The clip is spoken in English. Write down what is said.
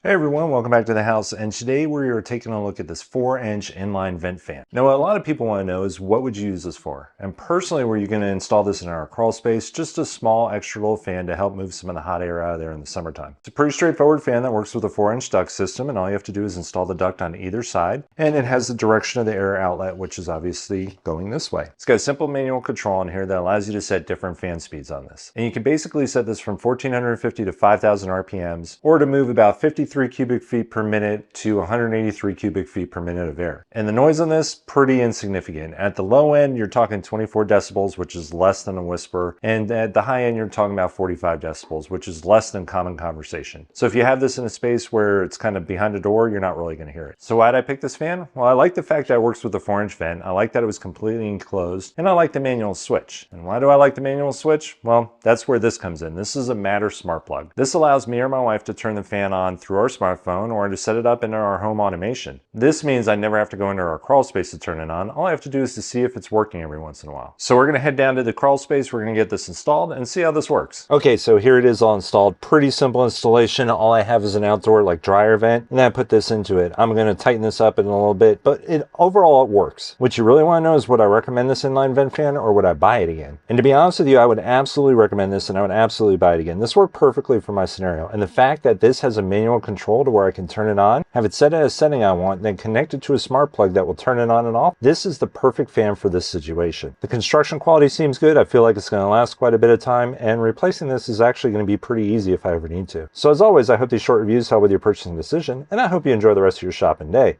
Hey everyone, welcome back to the house, and today we are taking a look at this 4-inch inline vent fan. Now what a lot of people want to know is, what would you use this for? And personally, were you going to install this in our crawl space? Just a small extra little fan to help move some of the hot air out of there in the summertime. It's a pretty straightforward fan that works with a 4-inch duct system, and all you have to do is install the duct on either side, and it has the direction of the air outlet, which is obviously going this way. It's got a simple manual control on here that allows you to set different fan speeds on this. And you can basically set this from 1450 to 5000 RPMs, or to move about 53 cubic feet per minute to 183 cubic feet per minute of air. And the noise on this, pretty insignificant. At the low end, you're talking 24 decibels, which is less than a whisper. And at the high end, you're talking about 45 decibels, which is less than common conversation. So if you have this in a space where it's kind of behind a door, you're not really going to hear it. So why'd I pick this fan? Well, I like the fact that it works with a 4-inch vent. I like that it was completely enclosed, and I like the manual switch. And why do I like the manual switch? Well, that's where this comes in. This is a Matter smart plug. This allows me or my wife to turn the fan on through our smartphone or to set it up into our home automation. This means I never have to go into our crawl space to turn it on. All I have to do is to see if it's working every once in a while. So we're going to head down to the crawl space. We're going to get this installed and see how this works. Okay, so here it is all installed. Pretty simple installation. All I have is an outdoor dryer vent, and then I put this into it. I'm going to tighten this up in a little bit, but overall it works. What you really want to know is, would I recommend this inline vent fan, or would I buy it again? And to be honest with you, I would absolutely recommend this, and I would absolutely buy it again. This worked perfectly for my scenario, and the fact that this has a manual control to where I can turn it on, have it set at a setting I want, then connect it to a smart plug that will turn it on and off. This is the perfect fan for this situation. The construction quality seems good. I feel like it's going to last quite a bit of time, and replacing this is actually going to be pretty easy if I ever need to. So as always, I hope these short reviews help with your purchasing decision, and I hope you enjoy the rest of your shopping day.